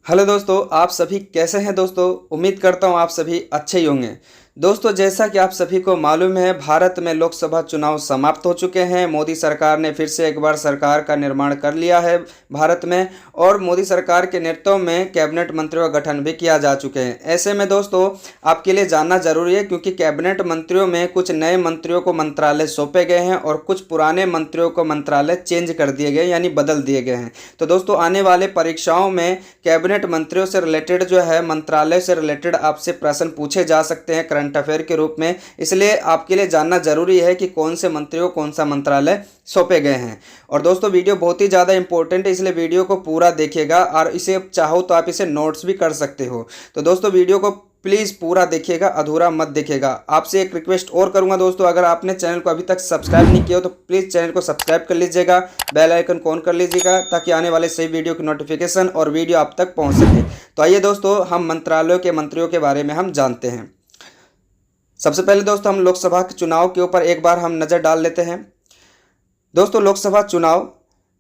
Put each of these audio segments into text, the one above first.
Hello दोस्तों, आप सभी कैसे हैं दोस्तों। उम्मीद करता हूं आप सभी अच्छे ही होंगे। दोस्तों, जैसा कि आप सभी को मालूम है, भारत में लोकसभा चुनाव समाप्त हो चुके हैं। मोदी सरकार ने फिर से एक बार सरकार का निर्माण कर लिया है भारत में, और मोदी सरकार के नेतृत्व में कैबिनेट मंत्रियों का गठन भी किया जा चुके हैं। ऐसे में दोस्तों, आपके लिए जानना जरूरी है, क्योंकि कैबिनेट मंत्रियों में कुछ नए मंत्रियों को मंत्रालय सौंपे गए हैं और कुछ पुराने मंत्रियों को मंत्रालय चेंज कर दिए गए, यानी बदल दिए गए हैं। तो दोस्तों, आने वाले परीक्षाओं में कैबिनेट मंत्रियों से रिलेटेड जो है, मंत्रालय से रिलेटेड आपसे प्रश्न पूछे जा सकते हैं करंट अफेयर के रूप में। इसलिए आपके लिए जानना जरूरी है कि कौन से मंत्रियों को कौन सा मंत्रालय सौंपे गए हैं। और दोस्तों, वीडियो बहुत ही ज़्यादा इंपॉर्टेंट है, इसलिए वीडियो को पूरा देखिएगा, और इसे चाहो तो आप इसे नोट्स भी कर सकते हो। तो दोस्तों, वीडियो को प्लीज़ पूरा देखिएगा, अधूरा मत देखिएगा। आपसे एक रिक्वेस्ट और करूंगा दोस्तों, अगर आपने चैनल को अभी तक सब्सक्राइब नहीं किया हो तो प्लीज़ चैनल को सब्सक्राइब कर लीजिएगा, बेल आइकन को ऑन कर लीजिएगा, ताकि आने वाले सही वीडियो की नोटिफिकेशन और वीडियो आप तक पहुंच सके। तो आइए दोस्तों, हम मंत्रालयों के मंत्रियों के बारे में हम जानते हैं। सबसे पहले दोस्तों, हम लोकसभा के चुनाव के ऊपर एक बार हम नज़र डाल लेते हैं। दोस्तों, लोकसभा चुनाव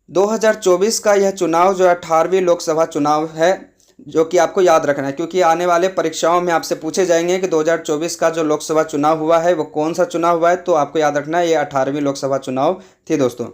2024 का यह चुनाव जो 18वीं लोकसभा चुनाव है, जो कि आपको याद रखना है, क्योंकि आने वाले परीक्षाओं में आपसे पूछे जाएंगे कि 2024 का जो लोकसभा चुनाव हुआ है वो कौन सा चुनाव हुआ है। तो आपको याद रखना है, ये 18वीं लोकसभा चुनाव थी दोस्तों,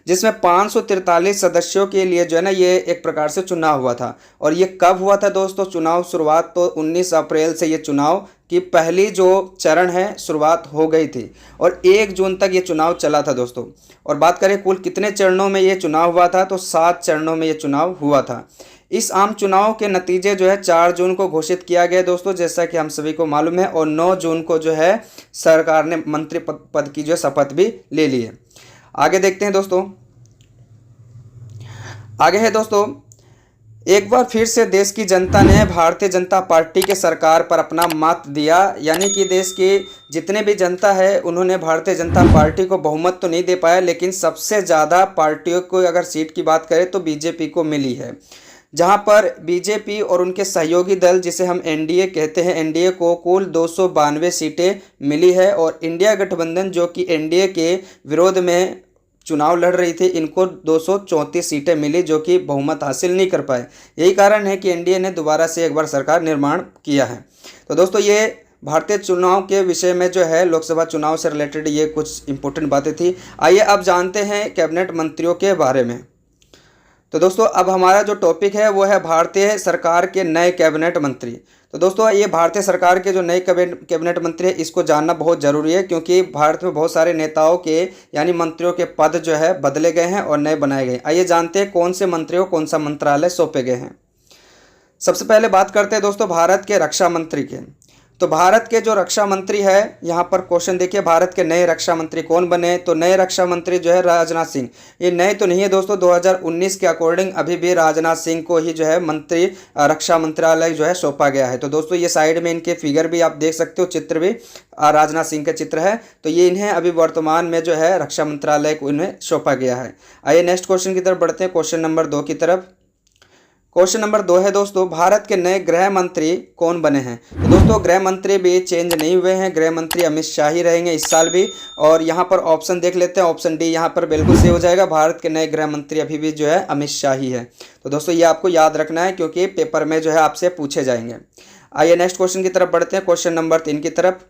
जिसमें 543 सदस्यों के लिए जो है ना, ये एक प्रकार से चुनाव हुआ था। और ये कब हुआ था दोस्तों चुनाव? शुरुआत तो 19 अप्रैल से ये चुनाव की पहली जो चरण है शुरुआत हो गई थी, और 1 जून तक ये चुनाव चला था दोस्तों। और बात करें कुल कितने चरणों में ये चुनाव हुआ था, तो 7 चरणों में ये चुनाव हुआ था। इस आम चुनाव के नतीजे जो है 4 जून को घोषित किया गया दोस्तों, जैसा कि हम सभी को मालूम है, और 9 जून को जो है सरकार ने मंत्री पद की जो शपथ भी ले ली है। आगे देखते हैं दोस्तों। आगे है दोस्तों, एक बार फिर से देश की जनता ने भारतीय जनता पार्टी के सरकार पर अपना मत दिया, यानी कि देश की जितने भी जनता है उन्होंने भारतीय जनता पार्टी को बहुमत तो नहीं दे पाया, लेकिन सबसे ज़्यादा पार्टियों को अगर सीट की बात करें तो बीजेपी को मिली है। जहां पर बीजेपी और उनके सहयोगी दल, जिसे हम एनडीए कहते हैं, एनडीए को कुल 292 सीटें मिली है, और इंडिया गठबंधन जो कि एनडीए के विरोध में चुनाव लड़ रही थी, इनको 234 सीटें मिली, जो कि बहुमत हासिल नहीं कर पाए। यही कारण है कि एनडीए ने दोबारा से एक बार सरकार निर्माण किया है। तो दोस्तों, ये भारतीय चुनाव के विषय में जो है, लोकसभा चुनाव से रिलेटेड ये कुछ इंपॉर्टेंट बातें थी। आइए अब जानते हैं कैबिनेट मंत्रियों के बारे में। तो दोस्तों, अब हमारा जो टॉपिक है वो है भारतीय सरकार के नए कैबिनेट मंत्री। तो दोस्तों, ये भारतीय सरकार के जो नए कैबिनेट मंत्री है, इसको जानना बहुत ज़रूरी है, क्योंकि भारत में बहुत सारे नेताओं के यानी मंत्रियों के पद जो है बदले गए हैं और नए बनाए गए। आइए जानते हैं कौन से मंत्रियों को कौन सा मंत्रालय सौंपे गए हैं। सबसे पहले बात करते हैं दोस्तों भारत के रक्षा मंत्री के। तो भारत के जो रक्षा मंत्री है, यहाँ पर क्वेश्चन देखिए, भारत के नए रक्षा मंत्री कौन बने? तो नए रक्षा मंत्री जो है राजनाथ सिंह। ये नए तो नहीं है दोस्तों, 2019 के अकॉर्डिंग अभी भी राजनाथ सिंह को ही जो है मंत्री रक्षा मंत्रालय जो है सौंपा गया है। तो दोस्तों, ये साइड में इनके फिगर भी आप देख सकते हो, चित्र भी राजनाथ सिंह का चित्र है। तो ये इन्हें अभी वर्तमान में जो है रक्षा मंत्रालय को इन्हें सौंपा गया है। आइए नेक्स्ट क्वेश्चन की तरफ बढ़ते हैं, क्वेश्चन नंबर 2 की तरफ। क्वेश्चन नंबर 2 है दोस्तों, भारत के नए गृह मंत्री कौन बने हैं? तो दोस्तों, गृह मंत्री भी चेंज नहीं हुए हैं, गृह मंत्री अमित शाह ही रहेंगे इस साल भी। और यहाँ पर ऑप्शन देख लेते हैं, ऑप्शन डी यहाँ पर बिल्कुल सही हो जाएगा। भारत के नए गृह मंत्री अभी भी जो है अमित शाह ही है। तो दोस्तों, ये आपको याद रखना है, क्योंकि पेपर में जो है आपसे पूछे जाएंगे। आइए नेक्स्ट क्वेश्चन की तरफ बढ़ते हैं, क्वेश्चन नंबर 3 की तरफ।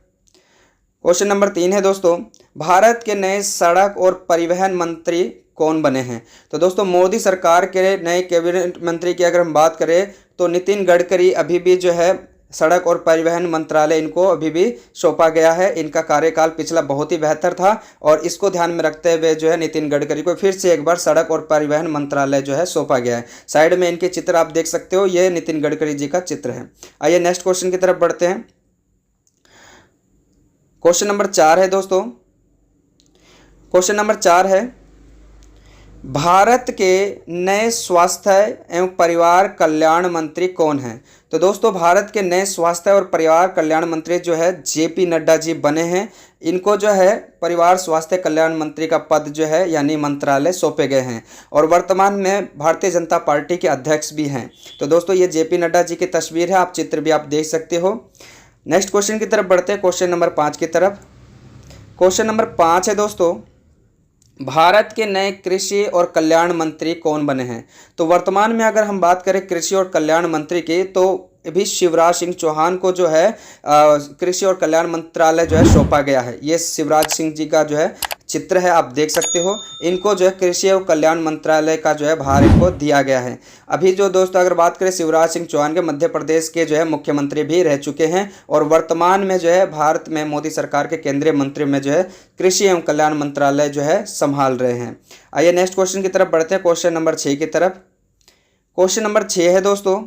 क्वेश्चन नंबर 3 है दोस्तों, भारत के नए सड़क और परिवहन मंत्री कौन बने हैं? तो दोस्तों, मोदी सरकार के नए कैबिनेट मंत्री की अगर हम बात करें तो नितिन गडकरी अभी भी जो है सड़क और परिवहन मंत्रालय इनको अभी भी सौंपा गया है। इनका कार्यकाल पिछला बहुत ही बेहतर था, और इसको ध्यान में रखते हुए जो है नितिन गडकरी को फिर से एक बार सड़क और परिवहन मंत्रालय जो है सौंपा गया है। साइड में इनके चित्र आप देख सकते हो, ये नितिन गडकरी जी का चित्र है। आइए नेक्स्ट क्वेश्चन की तरफ बढ़ते हैं। क्वेश्चन नंबर 4 है दोस्तों। क्वेश्चन नंबर 4 है, भारत के नए स्वास्थ्य एवं परिवार कल्याण मंत्री कौन हैं? तो दोस्तों, भारत के नए स्वास्थ्य और परिवार कल्याण मंत्री जो है जेपी नड्डा जी बने हैं। इनको जो है परिवार स्वास्थ्य कल्याण मंत्री का पद जो है यानी मंत्रालय सौंपे गए हैं, और वर्तमान में भारतीय जनता पार्टी के अध्यक्ष भी हैं। तो दोस्तों, ये जेपी नड्डा जी की तस्वीर है, आप चित्र भी आप देख सकते हो। नेक्स्ट क्वेश्चन की तरफ बढ़ते हैं, क्वेश्चन नंबर 5 की तरफ। क्वेश्चन नंबर 5 है दोस्तों, भारत के नए कृषि और कल्याण मंत्री कौन बने हैं? तो वर्तमान में अगर हम बात करें कृषि और कल्याण मंत्री की, तो अभी शिवराज सिंह चौहान को जो है कृषि और कल्याण मंत्रालय जो है सौंपा गया है। ये शिवराज सिंह जी का जो है चित्र है, आप देख सकते हो। इनको जो है कृषि और कल्याण मंत्रालय का जो है भार इनको दिया गया है। अभी जो दोस्तों अगर बात करें शिवराज सिंह चौहान के, मध्य प्रदेश के जो है मुख्यमंत्री भी रह चुके हैं और वर्तमान में जो है भारत में मोदी सरकार के केंद्रीय मंत्री में जो है कृषि एवं कल्याण मंत्रालय जो है संभाल रहे हैं। आइए नेक्स्ट क्वेश्चन की तरफ बढ़ते हैं, क्वेश्चन नंबर 6 की तरफ। क्वेश्चन नंबर 6 है दोस्तों,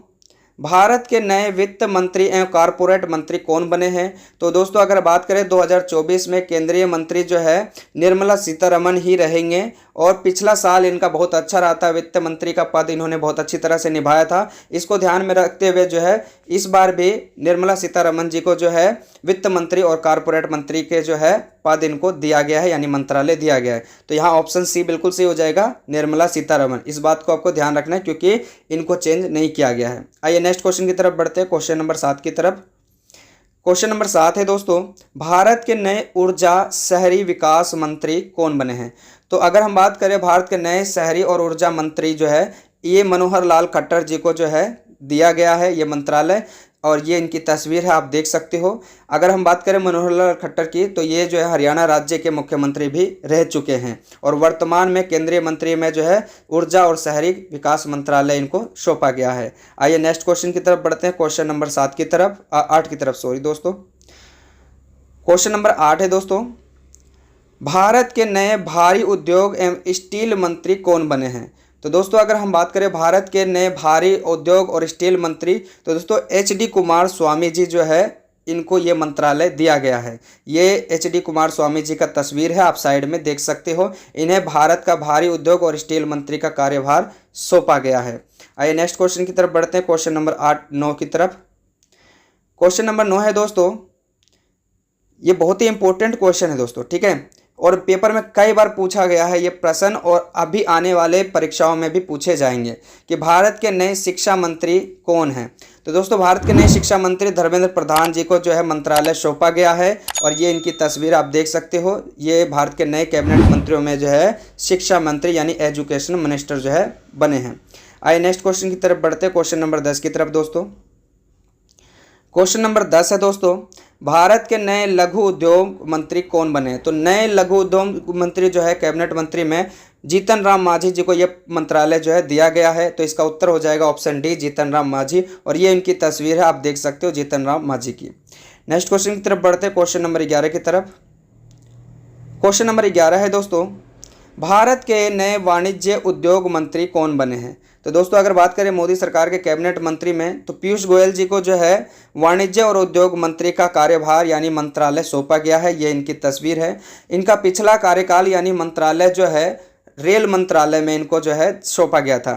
भारत के नए वित्त मंत्री एवं कारपोरेट मंत्री कौन बने हैं? तो दोस्तों अगर बात करें 2024 में केंद्रीय मंत्री जो है निर्मला सीतारमण ही रहेंगे और पिछला साल इनका बहुत अच्छा रहा था, वित्त मंत्री का पद इन्होंने बहुत अच्छी तरह से निभाया था। इसको ध्यान में रखते हुए जो है इस बार भी निर्मला सीतारमण जी को जो है वित्त मंत्री और कारपोरेट मंत्री के जो है पद इनको दिया गया है, यानी मंत्रालय दिया गया है। तो यहाँ ऑप्शन सी बिल्कुल सही हो जाएगा, निर्मला सीतारमण। इस बात को आपको ध्यान रखना है क्योंकि इनको चेंज नहीं किया गया है। आइए नेक्स्ट क्वेश्चन की तरफ बढ़ते हैं, क्वेश्चन नंबर 7 की तरफ। क्वेश्चन नंबर 7 है दोस्तों, भारत के नए ऊर्जा शहरी विकास मंत्री कौन बने हैं? तो अगर हम बात करें भारत के नए शहरी और ऊर्जा मंत्री जो है ये मनोहर लाल खट्टर जी को जो है दिया गया है ये मंत्रालय, और ये इनकी तस्वीर है, आप देख सकते हो। अगर हम बात करें मनोहर लाल खट्टर की, तो ये जो है हरियाणा राज्य के मुख्यमंत्री भी रह चुके हैं और वर्तमान में केंद्रीय मंत्री में जो है ऊर्जा और शहरी विकास मंत्रालय इनको सौंपा गया है। आइए नेक्स्ट क्वेश्चन की तरफ बढ़ते हैं, क्वेश्चन नंबर 7 की तरफ 8 की तरफ, सॉरी दोस्तों। क्वेश्चन नंबर 8 है दोस्तों, भारत के नए भारी उद्योग एवं स्टील मंत्री कौन बने हैं? तो दोस्तों अगर हम बात करें भारत के नए भारी उद्योग और स्टील मंत्री, तो दोस्तों HD कुमार स्वामी जी जो है इनको ये मंत्रालय दिया गया है। ये HD कुमार स्वामी जी का तस्वीर है, आप साइड में देख सकते हो। इन्हें भारत का भारी उद्योग और स्टील मंत्री का कार्यभार सौंपा गया है। आइए नेक्स्ट क्वेश्चन की तरफ बढ़ते हैं, क्वेश्चन नंबर 9 की तरफ। क्वेश्चन नंबर 9 है दोस्तों, ये बहुत ही इंपॉर्टेंट क्वेश्चन है दोस्तों, ठीक है, और पेपर में कई बार पूछा गया है ये प्रश्न और अभी आने वाले परीक्षाओं में भी पूछे जाएंगे कि भारत के नए शिक्षा मंत्री कौन हैं? तो दोस्तों भारत के नए शिक्षा मंत्री धर्मेंद्र प्रधान जी को जो है मंत्रालय सौंपा गया है और ये इनकी तस्वीर आप देख सकते हो। ये भारत के नए कैबिनेट मंत्रियों में जो है शिक्षा मंत्री यानी एजुकेशन मिनिस्टर जो है बने हैं। आइए नेक्स्ट क्वेश्चन की तरफ बढ़ते हैं, क्वेश्चन नंबर 10 की तरफ दोस्तों। क्वेश्चन नंबर 10 है दोस्तों, भारत के नए लघु उद्योग मंत्री कौन बने? तो नए लघु उद्योग मंत्री जो है कैबिनेट मंत्री में जीतन राम मांझी जी को यह मंत्रालय जो है दिया गया है। तो इसका उत्तर हो जाएगा ऑप्शन डी, जीतन राम मांझी, और ये इनकी तस्वीर है, आप देख सकते हो जीतन राम मांझी की। नेक्स्ट क्वेश्चन की तरफ बढ़ते हैं, क्वेश्चन नंबर 11 की तरफ। क्वेश्चन नंबर 11 है दोस्तों, भारत के नए वाणिज्य उद्योग मंत्री कौन बने हैं? तो दोस्तों अगर बात करें मोदी सरकार के कैबिनेट मंत्री में, तो पीयूष गोयल जी को जो है वाणिज्य और उद्योग मंत्री का कार्यभार यानी मंत्रालय सौंपा गया है। ये इनकी तस्वीर है। इनका पिछला कार्यकाल यानी मंत्रालय जो है रेल मंत्रालय में इनको जो है सौंपा गया था।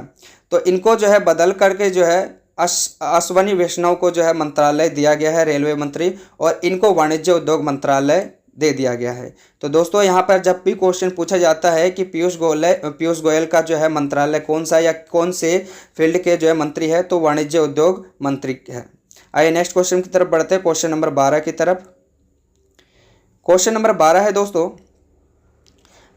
तो इनको जो है बदल करके जो है अश्वनी वैष्णव को जो है मंत्रालय दिया गया है रेलवे मंत्री, और इनको वाणिज्य उद्योग मंत्रालय दे दिया गया है। तो दोस्तों यहाँ पर जब भी क्वेश्चन पूछा जाता है कि पीयूष गोयल का जो है मंत्रालय कौन सा या कौन से फील्ड के जो है मंत्री है, तो वाणिज्य उद्योग मंत्री है। आइए नेक्स्ट क्वेश्चन की तरफ बढ़ते हैं, क्वेश्चन नंबर 12 की तरफ। क्वेश्चन नंबर 12 है दोस्तों,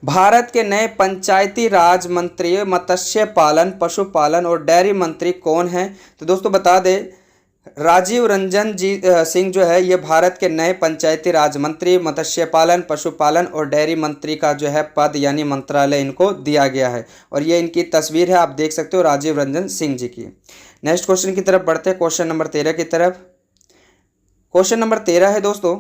भारत के नए पंचायती राज मंत्री, मत्स्य पालन, पशुपालन और डेयरी मंत्री कौन हैं? तो दोस्तों बता दें राजीव रंजन जी सिंह जो है ये भारत के नए पंचायती राज मंत्री, मत्स्य पालन, पशुपालन और डेयरी मंत्री का जो है पद यानी मंत्रालय इनको दिया गया है, और ये इनकी तस्वीर है, आप देख सकते हो राजीव रंजन सिंह जी की। नेक्स्ट क्वेश्चन की तरफ बढ़ते हैं, क्वेश्चन नंबर 13 की तरफ। क्वेश्चन नंबर 13 है दोस्तों,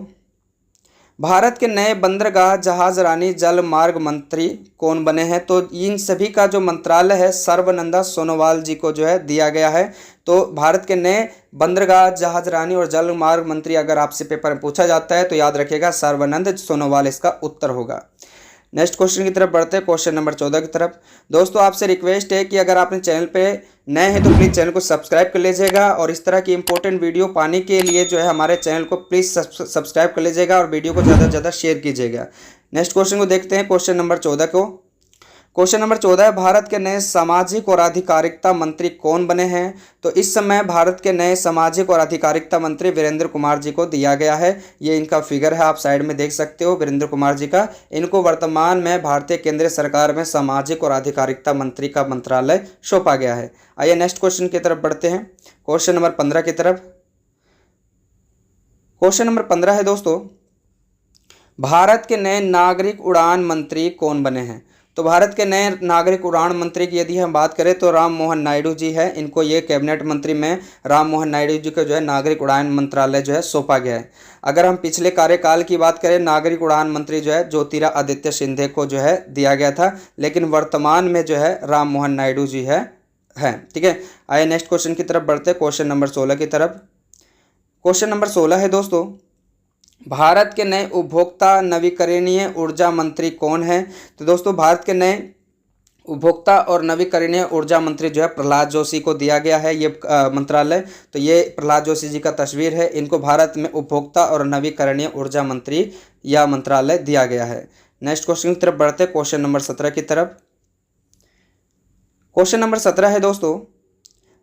भारत के नए बंदरगाह, जहाज रानी, जल मार्ग मंत्री कौन बने हैं? तो इन सभी का जो मंत्रालय है सर्बानंद सोनोवाल जी को जो है दिया गया है। तो भारत के नए बंदरगाह, जहाज रानी और जल मार्ग मंत्री अगर आपसे पेपर में पूछा जाता है तो याद रखिएगा सर्बानंद सोनोवाल इसका उत्तर होगा। नेक्स्ट क्वेश्चन की तरफ बढ़ते हैं, क्वेश्चन नंबर 14 की तरफ। दोस्तों आपसे रिक्वेस्ट है कि अगर आपने चैनल पे नए हैं तो प्लीज़ चैनल को सब्सक्राइब कर लीजिएगा, और इस तरह की इंपॉर्टेंट वीडियो पाने के लिए जो है हमारे चैनल को प्लीज़ सब्सक्राइब कर लीजिएगा और वीडियो को ज़्यादा से ज़्यादा शेयर कीजिएगा। नेक्स्ट क्वेश्चन को देखते हैं, क्वेश्चन नंबर 14 को। क्वेश्चन नंबर 14 है, भारत के नए सामाजिक और आधिकारिकता मंत्री कौन बने हैं? तो इस समय भारत के नए सामाजिक और आधिकारिकता मंत्री वीरेंद्र कुमार जी को दिया गया है। ये इनका फिगर है, आप साइड में देख सकते हो, वीरेंद्र कुमार जी का। इनको वर्तमान में भारतीय केंद्रीय सरकार में सामाजिक और आधिकारिकता मंत्री का मंत्रालय सौंपा गया है। आइए नेक्स्ट क्वेश्चन की तरफ बढ़ते हैं, क्वेश्चन नंबर 15 की तरफ। क्वेश्चन नंबर 15 है दोस्तों, भारत के नए नागरिक उड़ान मंत्री कौन बने हैं? तो भारत के नए नागरिक उड़ान मंत्री की यदि हम बात करें तो राम मोहन नायडू जी है। इनको ये कैबिनेट मंत्री में राम मोहन नायडू जी को जो है नागरिक उड़ान मंत्रालय जो है सौंपा गया है। अगर हम पिछले कार्यकाल की बात करें, नागरिक उड़ान मंत्री जो है ज्योतिरादित्य सिंधिया को जो है दिया गया था, लेकिन वर्तमान में जो है राम मोहन नायडू जी है। ठीक है, आइए नेक्स्ट क्वेश्चन की तरफ बढ़ते हैं, क्वेश्चन नंबर 16 की तरफ। क्वेश्चन नंबर 16 है दोस्तों, भारत के नए उपभोक्ता नवीकरणीय ऊर्जा मंत्री कौन है? तो दोस्तों भारत के नए उपभोक्ता और नवीकरणीय ऊर्जा मंत्री जो है प्रहलाद जोशी को दिया गया है ये मंत्रालय। तो ये प्रहलाद जोशी जी का तस्वीर है, इनको भारत में उपभोक्ता और नवीकरणीय ऊर्जा मंत्री या मंत्रालय दिया गया है। नेक्स्ट क्वेश्चन की तरफ बढ़ते हैं, क्वेश्चन नंबर 17 की तरफ। क्वेश्चन नंबर 17 है दोस्तों,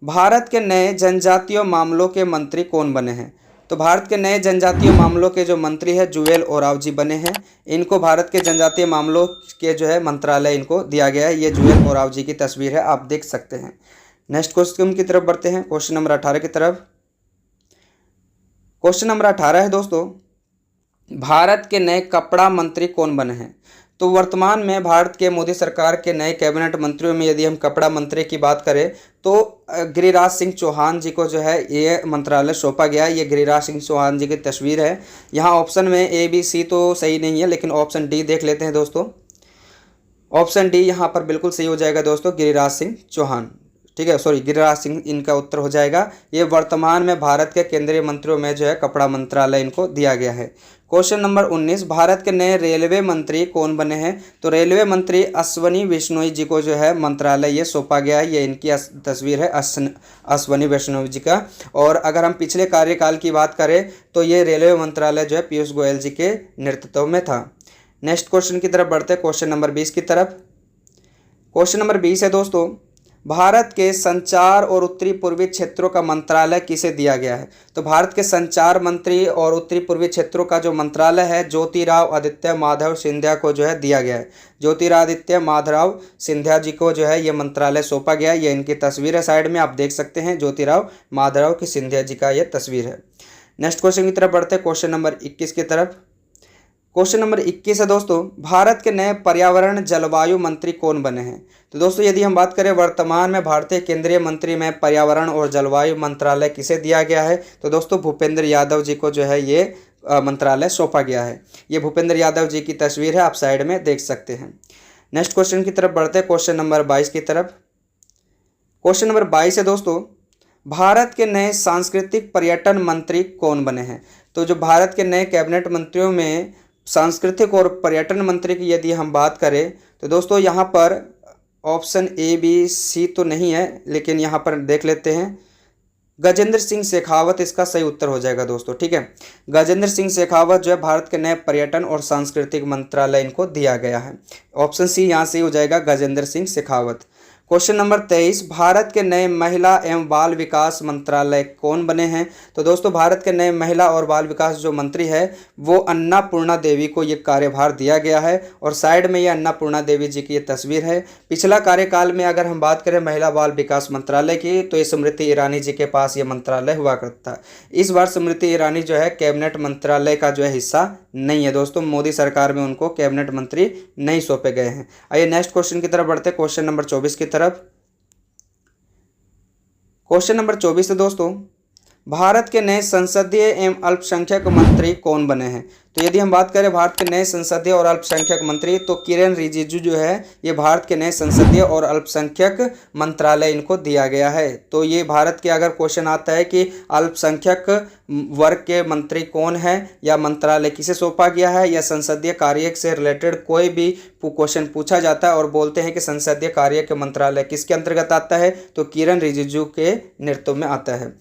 भारत के नए जनजातीय मामलों के मंत्री कौन बने हैं? तो भारत के नए जनजातीय मामलों के जो मंत्री है जुएल ओराव जी बने हैं। इनको भारत के जनजातीय मामलों के जो है मंत्रालय इनको दिया गया है। ये जुएल ओराव जी की तस्वीर है, आप देख सकते हैं। नेक्स्ट क्वेश्चन की तरफ बढ़ते हैं, क्वेश्चन नंबर 18 की तरफ। क्वेश्चन नंबर 18 है दोस्तों, भारत के नए कपड़ा मंत्री कौन बने हैं? तो वर्तमान में भारत के मोदी सरकार के नए कैबिनेट मंत्रियों में यदि हम कपड़ा मंत्री की बात करें तो गिरिराज सिंह चौहान जी को जो है ये मंत्रालय सौंपा गया है। ये गिरिराज सिंह चौहान जी की तस्वीर है। यहाँ ऑप्शन में ए बी सी तो सही नहीं है, लेकिन ऑप्शन डी देख लेते हैं दोस्तों। ऑप्शन डी यहाँ पर बिल्कुल सही हो जाएगा दोस्तों, गिरिराज सिंह चौहान। ठीक है, सॉरी, गिरिराज सिंह इनका उत्तर हो जाएगा। ये वर्तमान में भारत के केंद्रीय मंत्रियों में जो है कपड़ा मंत्रालय इनको दिया गया है। क्वेश्चन नंबर 19, भारत के नए रेलवे मंत्री कौन बने हैं? तो रेलवे मंत्री अश्वनी वैष्णोई जी को जो है मंत्रालय ये सौंपा गया है। ये इनकी तस्वीर है, अश्वनी वैष्णोई जी का। और अगर हम पिछले कार्यकाल की बात करें तो ये रेलवे मंत्रालय जो है पीयूष गोयल जी के नेतृत्व में था। नेक्स्ट क्वेश्चन की तरफ बढ़ते हैं, क्वेश्चन नंबर 20 की तरफ। क्वेश्चन नंबर 20 है दोस्तों, भारत के संचार और उत्तरी पूर्वी क्षेत्रों का मंत्रालय किसे दिया गया है? तो भारत के संचार मंत्री और उत्तरी पूर्वी क्षेत्रों का जो मंत्रालय है ज्योतिरादित्य माधव सिंधिया को जो है दिया गया है। ज्योतिरादित्य माधव सिंधिया जी को जो है ये मंत्रालय सौंपा गया है। ये इनकी तस्वीर है, साइड में आप देख सकते हैं, ज्योतिराव माधव की सिंधिया जी का ये तस्वीर है। नेक्स्ट क्वेश्चन की तरफ बढ़ते हैं, क्वेश्चन नंबर 21 की तरफ। क्वेश्चन नंबर 21 है दोस्तों, भारत के नए पर्यावरण जलवायु मंत्री कौन बने हैं? तो दोस्तों यदि हम बात करें वर्तमान में भारतीय केंद्रीय मंत्री में पर्यावरण और जलवायु मंत्रालय किसे दिया गया है? तो दोस्तों भूपेंद्र यादव जी को जो है ये मंत्रालय सौंपा गया है। ये भूपेंद्र यादव जी की तस्वीर है, आप साइड में देख सकते हैं। नेक्स्ट क्वेश्चन की तरफ बढ़ते हैं, क्वेश्चन नंबर 22 की तरफ। क्वेश्चन नंबर 22 है दोस्तों, भारत के नए सांस्कृतिक पर्यटन मंत्री कौन बने हैं? तो जो भारत के नए कैबिनेट मंत्रियों में सांस्कृतिक और पर्यटन मंत्री की यदि हम बात करें तो दोस्तों यहाँ पर ऑप्शन ए बी सी तो नहीं है, लेकिन यहाँ पर देख लेते हैं, गजेंद्र सिंह शेखावत इसका सही उत्तर हो जाएगा दोस्तों। ठीक है, गजेंद्र सिंह शेखावत जो है भारत के नए पर्यटन और सांस्कृतिक मंत्रालय इनको दिया गया है। ऑप्शन सी यहाँ से हो जाएगा, गजेंद्र सिंह शेखावत। क्वेश्चन नंबर 23, भारत के नए महिला एवं बाल विकास मंत्रालय कौन बने हैं? तो दोस्तों भारत के नए महिला और बाल विकास जो मंत्री है वो अन्नपूर्णा देवी को ये कार्यभार दिया गया है। और साइड में ये अन्नपूर्णा देवी जी की ये तस्वीर है। पिछला कार्यकाल में अगर हम बात करें महिला बाल विकास मंत्रालय की तो ये स्मृति ईरानी जी के पास ये मंत्रालय हुआ करता है। इस बार स्मृति ईरानी जो है कैबिनेट मंत्रालय का जो है हिस्सा नहीं है दोस्तों, मोदी सरकार में उनको कैबिनेट मंत्री नहीं सौंपे गए हैं। आइए नेक्स्ट क्वेश्चन की तरफ बढ़ते हैं, क्वेश्चन नंबर 24 की तरफ। क्वेश्चन नंबर 24 है दोस्तों, भारत के नए संसदीय एवं अल्पसंख्यक मंत्री कौन बने हैं? तो यदि हम बात करें भारत के नए संसदीय और अल्पसंख्यक मंत्री तो किरेन रिजिजू जो है ये भारत के नए संसदीय और अल्पसंख्यक मंत्रालय इनको दिया गया है। तो ये भारत के अगर क्वेश्चन आता है कि अल्पसंख्यक वर्ग के मंत्री कौन है या मंत्रालय किसे सौंपा गया है या संसदीय कार्य से रिलेटेड कोई भी क्वेश्चन पूछा जाता है और बोलते हैं कि संसदीय कार्य के मंत्रालय किसके अंतर्गत आता है, तो किरेन रिजिजू के नेतृत्व में आता है।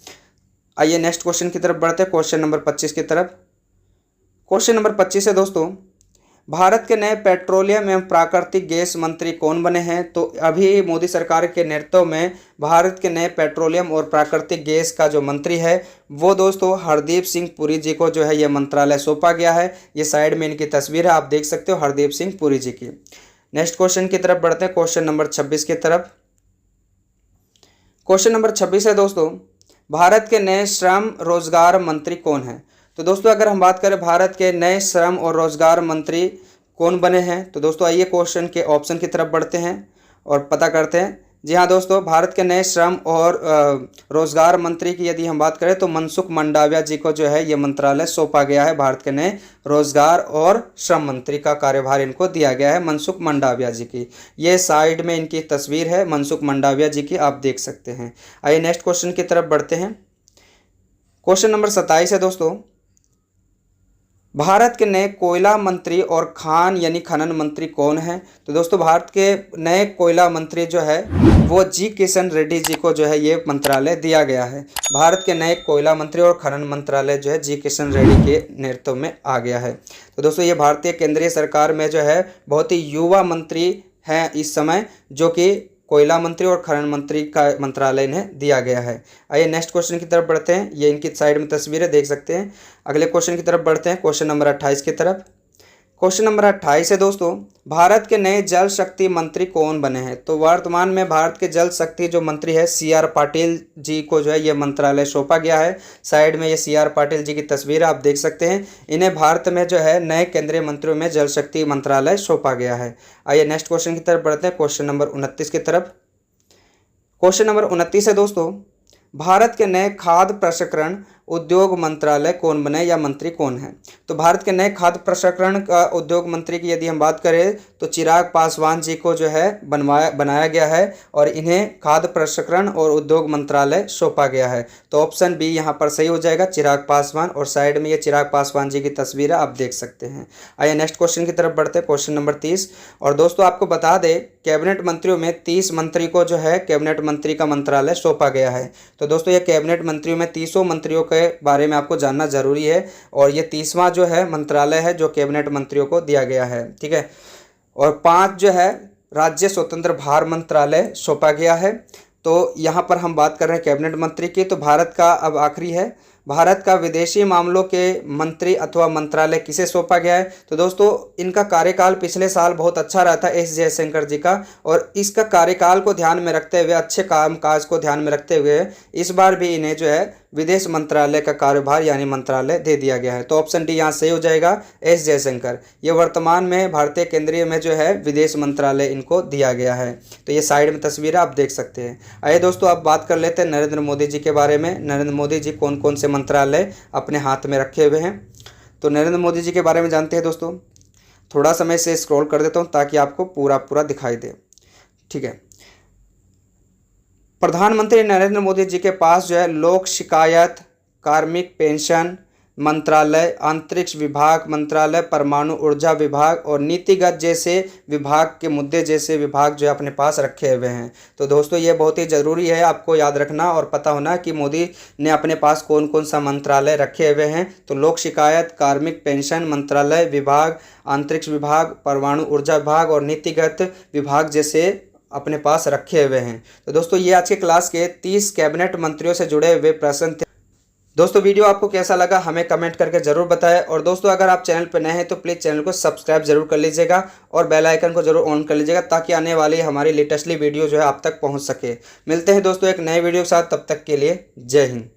आइए नेक्स्ट क्वेश्चन की तरफ बढ़ते हैं, क्वेश्चन नंबर 25 की तरफ। क्वेश्चन नंबर 25 है दोस्तों, भारत के नए पेट्रोलियम एवं प्राकृतिक गैस मंत्री कौन बने हैं? तो अभी मोदी सरकार के नेतृत्व में भारत के नए पेट्रोलियम और प्राकृतिक गैस का जो मंत्री है वो दोस्तों हरदीप सिंह पुरी जी को जो है ये मंत्रालय सौंपा गया है। ये साइड में इनकी तस्वीर है, आप देख सकते हो हरदीप सिंह पुरी जी की। नेक्स्ट क्वेश्चन की तरफ बढ़ते हैं, क्वेश्चन नंबर 26 की तरफ। क्वेश्चन नंबर 26 है दोस्तों, भारत के नए श्रम रोजगार मंत्री कौन है? तो दोस्तों अगर हम बात करें भारत के नए श्रम और रोजगार मंत्री कौन बने हैं, तो दोस्तों आइए क्वेश्चन के ऑप्शन की तरफ बढ़ते हैं और पता करते हैं। जी हाँ दोस्तों, भारत के नए श्रम और रोजगार मंत्री की यदि हम बात करें तो मनसुख मंडाविया जी को जो है ये मंत्रालय सौंपा गया है। भारत के नए रोजगार और श्रम मंत्री का कार्यभार इनको दिया गया है, मनसुख मंडाविया जी की। ये साइड में इनकी तस्वीर है मनसुख मंडाविया जी की, आप देख सकते हैं। आइए नेक्स्ट क्वेश्चन की तरफ बढ़ते हैं। क्वेश्चन नंबर 27 है दोस्तों, भारत के नए कोयला मंत्री और खान यानी खनन मंत्री कौन है? तो दोस्तों भारत के नए कोयला मंत्री जो है वो जी किशन रेड्डी जी को जो है ये मंत्रालय दिया गया है। भारत के नए कोयला मंत्री और खनन मंत्रालय जो है जी किशन रेड्डी के नेतृत्व में आ गया है। तो दोस्तों ये भारतीय केंद्रीय सरकार में जो है बहुत ही युवा मंत्री हैं इस समय, जो कि कोयला मंत्री और खनन मंत्री का मंत्रालय इन्हें दिया गया है। आइए नेक्स्ट क्वेश्चन की तरफ बढ़ते हैं। ये इनकी साइड में तस्वीरें देख सकते हैं। अगले क्वेश्चन की तरफ बढ़ते हैं, क्वेश्चन नंबर 28 की तरफ। क्वेश्चन नंबर 28 है दोस्तों, भारत के नए जल शक्ति मंत्री कौन बने हैं? तो वर्तमान में भारत के जल शक्ति जो मंत्री है CR पाटिल जी को जो है ये मंत्रालय सौंपा गया है। साइड में ये CR पाटिल जी की तस्वीर आप देख सकते हैं। इन्हें भारत में जो है नए केंद्रीय मंत्रियों में जल शक्ति मंत्रालय सौंपा गया है। आइए नेक्स्ट क्वेश्चन की तरफ बढ़ते हैं, क्वेश्चन नंबर 29 की तरफ। क्वेश्चन नंबर 29 है दोस्तों, भारत के नए खाद्य प्रसंस्करण उद्योग मंत्रालय कौन बने या मंत्री कौन है? तो भारत के नए खाद्य प्रसंस्करण का उद्योग मंत्री की यदि हम बात करें तो चिराग पासवान जी को जो है बनाया गया है और इन्हें खाद्य प्रसंस्करण और उद्योग मंत्रालय सौंपा गया है। तो ऑप्शन बी यहाँ पर सही हो जाएगा, चिराग पासवान, और साइड में ये चिराग पासवान जी की तस्वीर है, आप देख सकते हैं। आइए नेक्स्ट क्वेश्चन की तरफ बढ़ते हैं, क्वेश्चन नंबर 30। और दोस्तों आपको बता दें कैबिनेट मंत्रियों में 30 मंत्री को जो है कैबिनेट मंत्री का मंत्रालय सौंपा गया है। तो दोस्तों ये कैबिनेट मंत्रियों में 30 मंत्रियों के बारे में आपको जानना जरूरी है और ये 30वां जो है मंत्रालय है जो कैबिनेट मंत्रियों को दिया गया है, ठीक है। और 5 जो है राज्य स्वतंत्र भार मंत्रालय सौंपा गया है। तो यहाँ पर हम बात कर रहे हैं कैबिनेट मंत्री की। तो भारत का अब आखिरी है, भारत का विदेशी मामलों के मंत्री अथवा मंत्रालय किसे सौंपा गया है? तो दोस्तों इनका कार्यकाल पिछले साल बहुत अच्छा रहा था एस जयशंकर जी का, और इसका कार्यकाल को ध्यान में रखते हुए, अच्छे कामकाज को ध्यान में रखते हुए इस बार भी इन्हें जो है विदेश मंत्रालय का कार्यभार यानी मंत्रालय दे दिया गया है। तो ऑप्शन डी यहाँ सही हो जाएगा, एस जयशंकर। ये वर्तमान में भारतीय केंद्रीय में जो है विदेश मंत्रालय इनको दिया गया है। तो ये साइड में तस्वीर आप देख सकते हैं। आइए दोस्तों अब बात कर लेते हैं नरेंद्र मोदी जी के बारे में। नरेंद्र मोदी जी कौन कौन से मंत्रालय अपने हाथ में रखे हुए हैं? तो नरेंद्र मोदी जी के बारे में जानते हैं दोस्तों। थोड़ा समय से स्क्रॉल कर देता हूँ ताकि आपको पूरा दिखाई दे, ठीक है। प्रधानमंत्री नरेंद्र मोदी जी के पास जो है लोक शिकायत, कार्मिक पेंशन मंत्रालय, अंतरिक्ष विभाग मंत्रालय, परमाणु ऊर्जा विभाग और नीतिगत जैसे विभाग के मुद्दे जैसे विभाग जो है अपने पास रखे हुए हैं। तो दोस्तों ये बहुत ही ज़रूरी है आपको याद रखना और पता होना कि मोदी ने अपने पास कौन कौन सा मंत्रालय रखे हुए हैं। तो लोक शिकायत, कार्मिक पेंशन मंत्रालय विभाग, अंतरिक्ष विभाग, परमाणु ऊर्जा विभाग और नीतिगत विभाग जैसे अपने पास रखे हुए हैं। तो दोस्तों ये आज के क्लास के 30 कैबिनेट मंत्रियों से जुड़े हुए प्रश्न थे। दोस्तों वीडियो आपको कैसा लगा हमें कमेंट करके ज़रूर बताएं। और दोस्तों अगर आप चैनल पर नए हैं तो प्लीज़ चैनल को सब्सक्राइब जरूर कर लीजिएगा और बेल आइकन को जरूर ऑन कर लीजिएगा ताकि आने वाली हमारी लेटेस्टली वीडियो जो है आप तक पहुंच सके। मिलते हैं दोस्तों एक नए वीडियो के साथ, तब तक के लिए जय हिंद।